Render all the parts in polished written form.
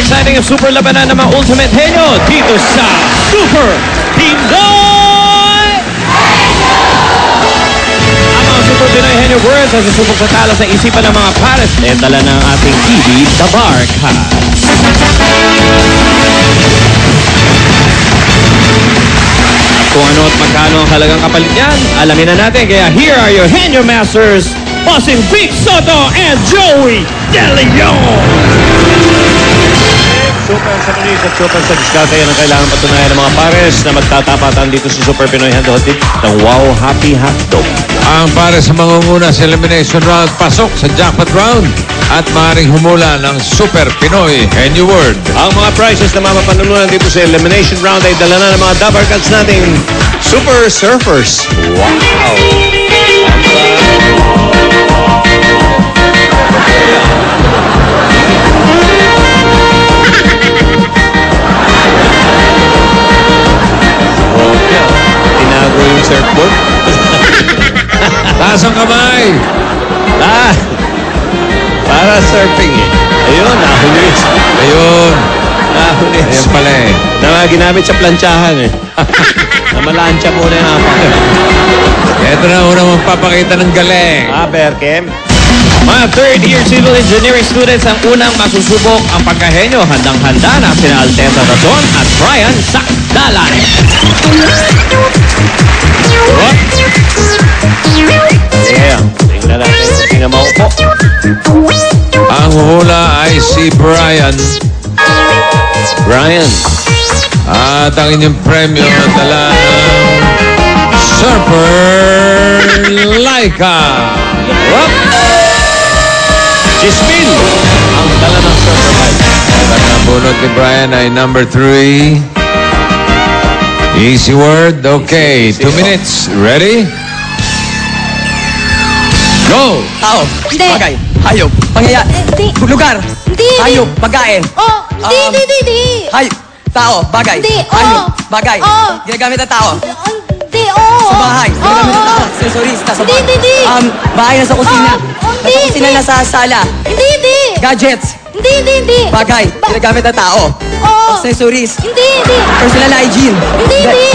exciting at super labanan ng mga Ultimate Henyo dito sa Super Pinoy! Ang mga Super Pinoy Henyo Words ay susubok sa talo sa isipan ng mga pares na dala ng ating TV, The Barcast. Kung ano at magkano ang halagang kapalit niyan, alamin na natin. Kaya here are your Henyo Masters, Bossing Vic Soto and Joey De Leon! Super sa Manis at super sa diskarte yan ang kailangan patunayan ng mga pares na magtatapatan dito sa Super Pinoy Henyo Hotdog ng Wow Happy Hotdog. Ang pares sa mangunguna sa elimination round pasok sa jackpot round at maaaring humula ng Super Pinoy Henyo Word. Ang mga prizes na mapapanulunan dito sa elimination round ay dala na ng mga Dabar Cats nating Super Surfers. Wow! Tinago yung surfboard. Taas ang kamay! Para surfing eh. Ayun, nahulis. Ayun. Nahulis. Ayun pala eh. Na ginamit sa plantsahan eh. Namalansya muna yung apa. Ito na unang magpapakita ng galing. Berkem. Mga third-year civil engineering students ang unang masusubok ang pagkahenyo. Handang-handa na sina Altesa Razon at Brian Sakdalan. Yeah. Tingnan natin kung sino maupo. Ang hula ay si Brian. Brian. At ang inyong premyo dala ng Surfer Laika. Up. Gismin. Ang dala ng Surfer Laika. At ang bunot ni Brian ay number 3. Easy word. Okay. 2 minutes. Ready? Go! Tao, Hindi. bagay, hayop, pangyayari, Hindi. lugar, Hindi. hayop, pagkain, Oh, hindi. hayop, tao, bagay, Hindi. hayop, bagay, Oo. ginagamit ng tao, Hindi, oo. sa bahay, ginagamit ng tao, sensories, nasa bahay, Hindi. bahay nasa kusina, Hindi, nasa kusina, hindi. nasa sala, Hindi. gadgets, Hindi. bagay, ginagamit ng tao, Oo. accessories, Hindi. personal hygiene, Hindi.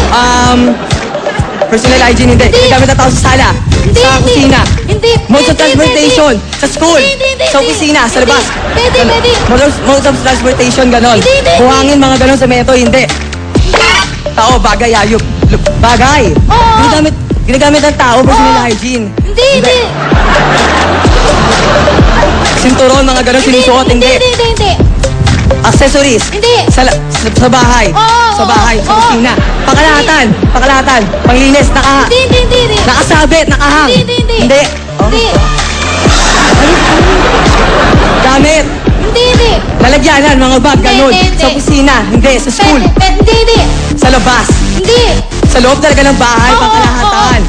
personal hygiene, hindi, ginagamit ng tao sa sala, sa kusina, Hindi. modes of transportation, sa school, Hindi. sa opisina, sa labas. Pwede. Modes of transportation, ganon. Hindi. Buhangin, mga ganon sa meto, hindi. Tao, bagay, hayop. Bagay. Oo. Ginagamit ng tao, personal Oo. hygiene. Hindi. Sinturon, mga ganon, sinusuot, hindi. Hindi. Accessories. Hindi. Sa bahay. Oo. Sa bahay, sa Oo. kusina. Pakalatan. Panglinis, Hindi. nakasabit, nakahang. Hindi. Oh. Gamit. Hindi. Lalagyanan, mga bag, ganon. Hindi. Sa opisina, hindi. Sa school. Hindi. Sa labas. Hindi. Sa loob talaga ng bahay, Oo, pangkalahatan.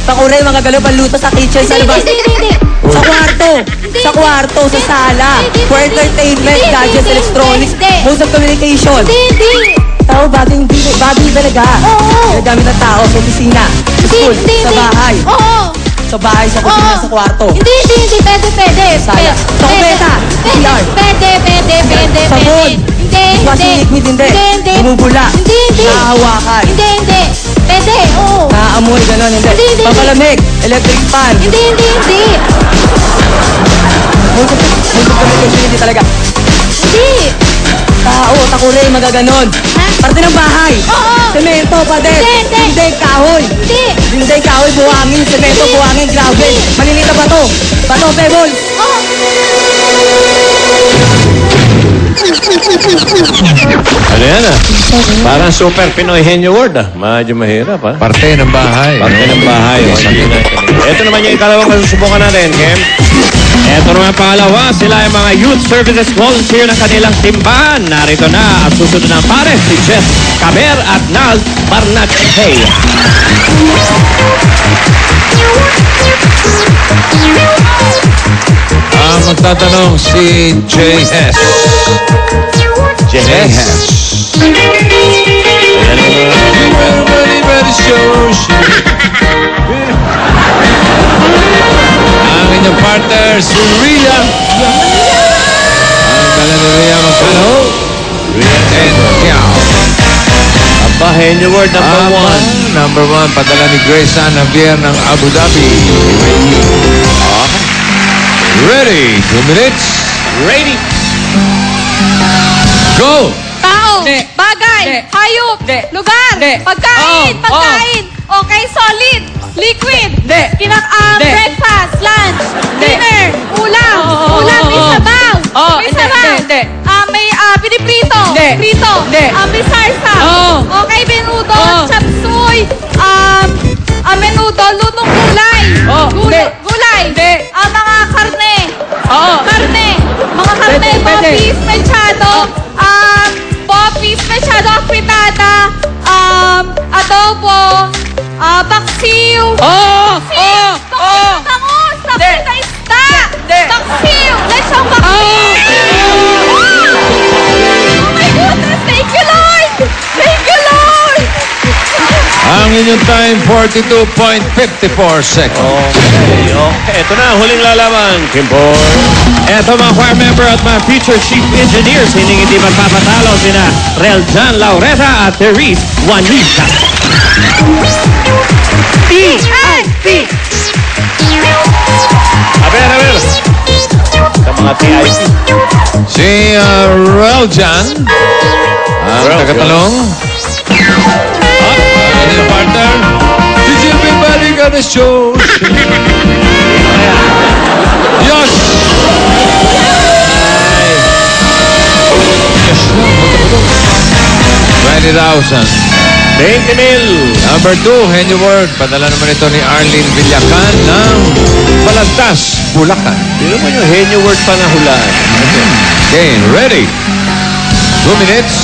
Sa kuray, mga galaw, panluto sa kitchen, sa labas. Hindi. Sa kwarto. Hindi. Sa kwarto, sa sala. Hindi. For entertainment, Hindi. gadgets, Hindi. electronics, Hindi. modes of communication. Hindi. Tao, bagay talaga. Oo. Ginagamit ng tao sa opisina, sa school, sa bahay. Oo. Sa bahay, sa kusina, sa kwarto. Hindi. Pwede. Sala. Sa kubeta. CR. Pwede. Sabon. Washing liquid, hindi. Bumubula. Hindi. Nahahawakan. Hindi. Pwede, oo. Naaamoy, ganon, hindi. Hindi. Pampalamig, electric fan. Hindi. Modes of communication, hindi talaga. Hindi. Tao, takure, magaganon. Ha? Parte ng bahay. Oo. Semento, pader. Hindi. Dinding, kahoy. Hindi. Dinding, kahoy, buhangin. Semento, Hindi. buhangin, gravel. Hindi. Maliliit na bato. Bato, pebbles. Oo. Ano yan Parang Super Pinoy Henyo Word Medyo mahirap Parte ng bahay. Parte ng bahay. Ito naman yung ikalawang masusubukan natin, Kem. Ito naman pangalawa, sila ay mga youth services volunteer ng kanilang timbahan. Narito na at susunod ng pares si Jeff Caber at Nal Barnachey. Magtatanong si J.S. Everybody shows ang inyong partner, si Rhea. Ang dala ni Rhea magkano? Henyo word number one. Number 1, padala ni Grace Ann Javier ng Abu Dhabi. Ready? 2 minutes. Ready. Go! Tao. Hindi. Bagay. Hindi. Hayop. Hindi. Lugar. Hindi. Pagkain. Oo. Pagkain. Okay, solid. Liquid. Hindi. Hindi. Breakfast. Lunch. Hindi. Dinner. Ulam. Oo. Ulam. May Oo. sabaw. Oo. May Hindi. sabaw. Hindi. May piniprito. Hindi. Prito. Hindi. May sarsa. Oo. Okay, menudo. Oo. Chapsuy. Menudo. Lutong gulay. Oo. Hindi. Gulay. Hindi. Mga karne. Oo. Karne. Mga karne. Pwede, pwede. Popis. Mechado. Popis. Mechado. Afritada. Adobo. Paksiw. Oo. Paksiw. Oo. Bangus. Hindi. Paksiw na isda. Hindi. Paksiw. Lechong paksiw. Oh my goodness. Thank you, Lord. Thank you, Lord. Ang inyong time, 42.54 seconds. Okay. Ito na, huling lalaban. Kimpor. Ito mga choir member at mga future chief engineers. Hindi magpapatalo sina Reljan Laureta at Therese Juanita. T.I.P. Aber. Sa mga TIP. Si Reljan, ang Reljan. tagatalong. At yung partner, did everybody got a show? Yes! Yes lang, buta 20,000. 20,000. Number 2, Henny Word. Padala naman ito ni Arlene Villacan ng Balagtas, Bulacan. Sino mo yung henyo word pa na hulaan? Okay, ready? 2 minutes.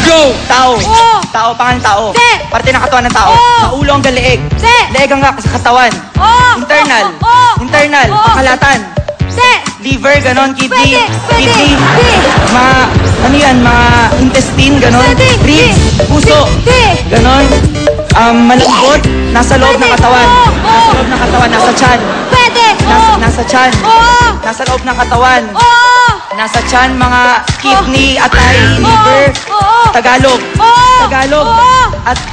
Go! Tao. Oo. Tao, pangalan tao. Hindi. Parte ng katawan ng tao. Oo. Sa ulo ang leeg. Hindi. Leeg ang sa katawan. Oo. Internal. Oo. Internal. Oo. Pangkalatan. Hindi. Liver, ganon. Kidney. Pwede. Kidney. Hindi. Ano yan? Mga intestine, ganon. Pwede. Ribs. Puso. Hindi. Ganon. Malambot. Nasa loob ng katawan. Oo. Nasa loob ng katawan. Nasa tiyan. Pwede. Oo. Nasa tiyan. Oo. Nasa loob ng katawan. Oo. Nasa tiyan, mga kidney, atay, liver. Oo. Tagalog. Oo. Tagalog. Oo.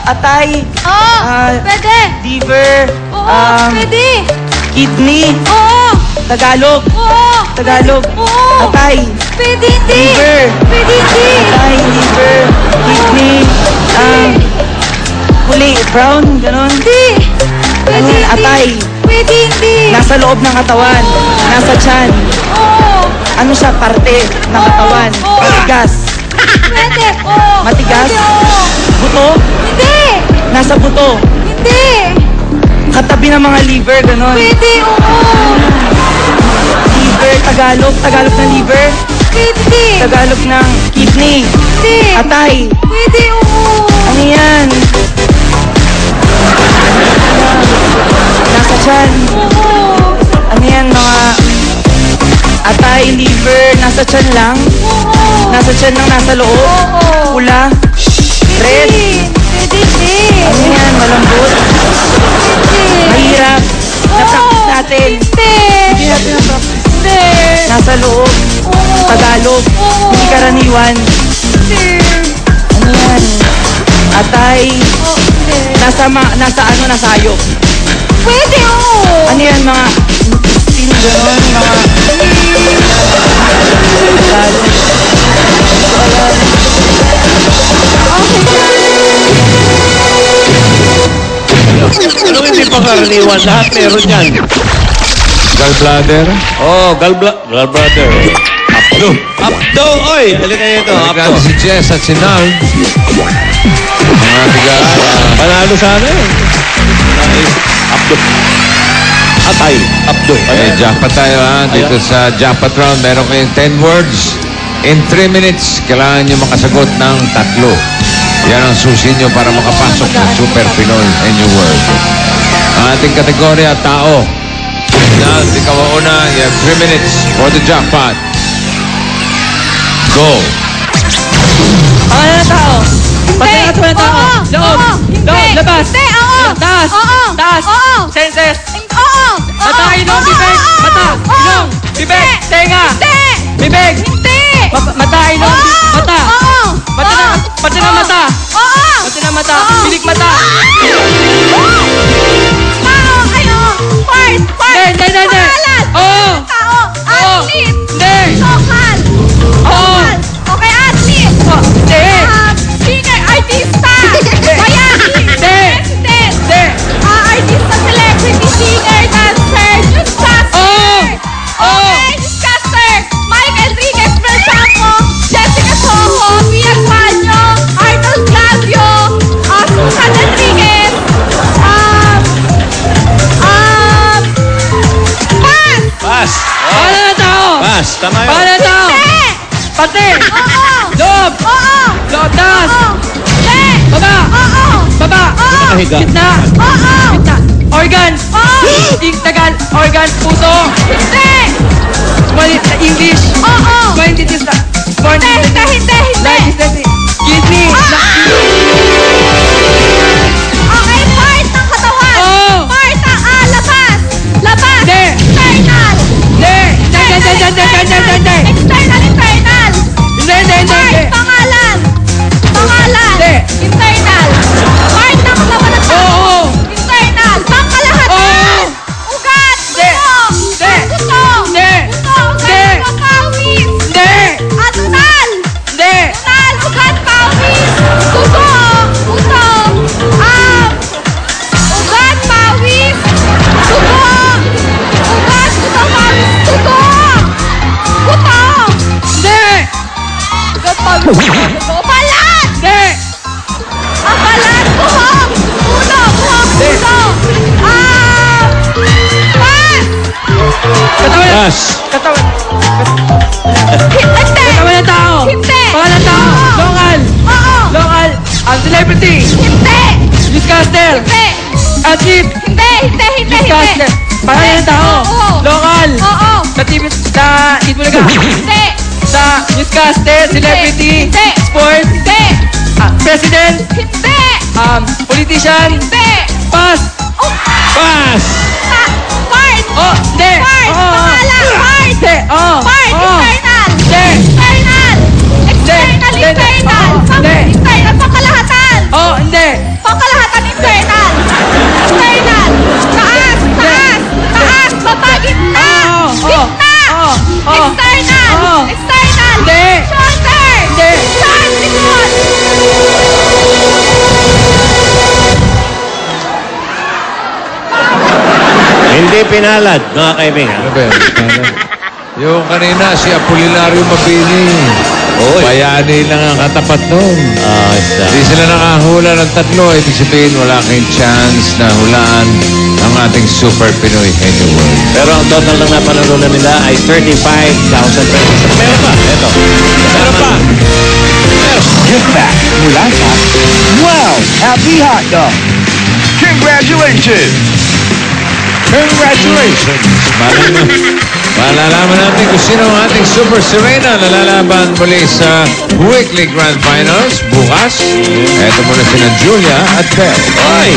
Atay, Oo. Pwede. liver, Oo. Pwede. kidney, Oo. Tagalog. Oo. Tagalog. Oo. Atay, Pwede hindi. liver, Pwede hindi. atay, liver, kidney, huli, brown, ganon. Hindi. Pwede Ano, hindi. atay. Pwede hindi. Nasa loob ng katawan, nasa tiyan. Oo. Ano siya, parte ng katawan. Oo. Matigas. Pwede. Oo. Matigas? Pwede, oo. Buto, Hindi. nasa buto. Hindi. Katabi ng mga liver, ganon. Pwede, oo. Liver, Tagalog, Tagalog ng liver. Pwede. Tagalog ng kidney. Hindi. Atay. Pwede, oo. Ano yan? Nasa tiyan. Oo. Ano yan, mga atay, liver, nasa tiyan lang. Oo. Nasa tiyan lang, nasa loob. Oo. Pula. Red. Pwede, hindi. Ano yan, malambot. Pwede. Mahirap. Na-practice natin. Hindi. Hindi natin na-practice. Hindi. Nasa loob. Oo. Tagalog. Oo. Hindi karaniwan. Hindi. Ano yan? Atay. Oo, hindi. Nasa hayop. Pwede, oo. Ano yan, mga intestine, gano'n, mga... Anong hindi pa karaniwan? Lahat meron yan. Gallbladder. Oh, gallbladder. Abdo. Abdo! Oy! Halika nito, Balikan Abdo. si Jess at si Nal. Mga tigas. Panalo sana yun. Abdo. Atay. Abdo. Okay, jackpot tayo ha. Dito sa jackpot round, meron kayong 10 words. In 3 minutes, kailangan nyo makasagot ng 3. Yan ang susi nyo para makapasok sa Super Pinoy and New World. Ang ating kategorya, tao. Now, ikaw ang una. You have 3 minutes for the jackpot. Go. Pangalan ng tao. Pati ng katawan ng tao. Oo. Loob. Oo. Hindi. Loob. Labas. Hindi. Oo. Taas. Oo. Taas. Oo. Senses. Oo. Mata, ilong, bibig. Mata, ilong, bibig. Tenga. Hindi. Bibig. Hindi. Mata, ilong, mata. Oo. Pati ng mata. Oo. Pati Tao, ayo. Part. Hindi. Pangalan. Oo. Tao. Athlete. Hindi. Lokal. Oo. Okay, athlete. Hindi. Singer, artista. Bayani. President. Hindi. Artista, celebrity, singer, dancer, newscaster. Okay, newscaster. Mike Enriquez Bersaco, Jessica Soho, Pia Guanyo, Arnold Glavio, Susan Enriquez. Pass. Pass. Pangalan ng tao. Pass. Tama yun. Pangalan ng tao. Hindi. Pati. Oo. Loob. Oo. Loob. Taas. Oo. Hindi. Baba. Oo. Baba. Oo. Nakahiga. Gitna. Oo. Gitna. Organs. Oo. Tagal. Organs. Puso. Hindi. Small English. Oo. Small entities na. Born Hindi. Like, kidney. Okay, part ng katawan. Oo. Part ng labas. Labas. Hindi. External. Hindi. External. Part, pangalan. Hindi. Internal. Part ng laban ng tao. Oo. Internal. Pangkalahatan. Oo. Ugat. Hindi. Gusto. Hindi. Gusto. Hindi. Gusto. Hindi. Ugat. Pawis. Hindi. Tunal. Hindi. Tunal. Ugat. Pawis. Gusto. Gusto. Ugat. Pawis. Gusto. Ugat. Gusto. Pawis. Gusto. Gusto. Hindi. Ugat. Pawis. Gusto. Balat. Hindi. Ang balat. Buhok. Ulo. Buhok. Ulo. Pass. Katawan. Pass. Katawan. Hindi. Katawan ng tao. Hindi. Pangalan ng tao. Oo. Local. Oo. Local. Ang celebrity. Hindi. Newscaster. Hindi. Athlete. Hindi. Newscaster. Pangalan ng tao. Oo. Local. Oo. Sa TV. Sa Itbulaga. Hindi. Sa newscaster. Celebrity. Hindi. Sports. Hindi. President. Hindi. Politician. Hindi. Pass. Oh, Pass. part. Oh. Hindi. Part. Oo. Pangalan. Part. Hindi. Oo. Part. Oo. Internal. Hindi. External. External. Hindi. Internal. Oo. Hindi. Internal. Pangkalahatan. Oh. Hindi. Pangkalahatan. Internal. External. Taas. Taas. Taas. Baba. Gitna. Oo. Gitna. Oo. Oo. External. Oo. External. Hindi. Shoulder. Hindi. Taas. Likod. Hindi pinalad, mga kaibigan. Ano ba yun? Yung kanina, si Apolinario Mabini. Oy. Bayani lang ang katapat nun. Hindi sila nakahula ng tatlo. Ibig sabihin, wala kayong chance na hulaan ang ating Super Pinoy anyway. Pero ang total ng napanalunan nila ay 35,000 pesos. Meron pa. Ito. Meron pa. Gift back mula sa Wow Happy Hot Dog. Congratulations! Congratulations! Malalaman natin kung sino ang ating Super Serena na lalaban muli sa Weekly Grand Finals bukas. Ito muna sina Julia at Belle. Oy!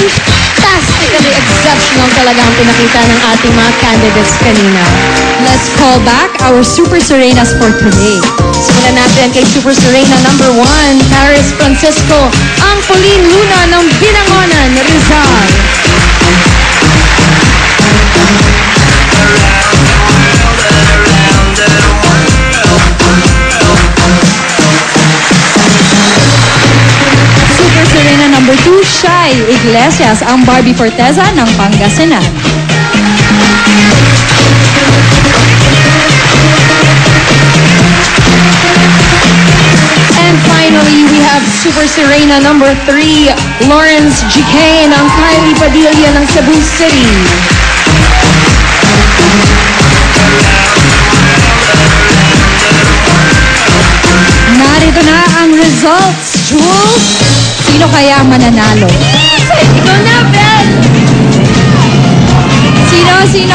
Fantastically exceptional talaga ang pinakita ng ating mga candidates kanina. Let's call back our Super Serenas for today. Simulan natin kay Super Serena number 1, Paris Francisco, ang Pauline Luna ng Binangonan, Rizal. Super Serena number 2, Shy Iglesias, ang Barbie Forteza ng Pangasinan. And finally, we have Super Serena number 3, Lawrence GK ng Kylie Padilla ng Cebu City. Narito na ang results, Jules. Sino kaya mananalo? Ikaw na, Belle! Sino?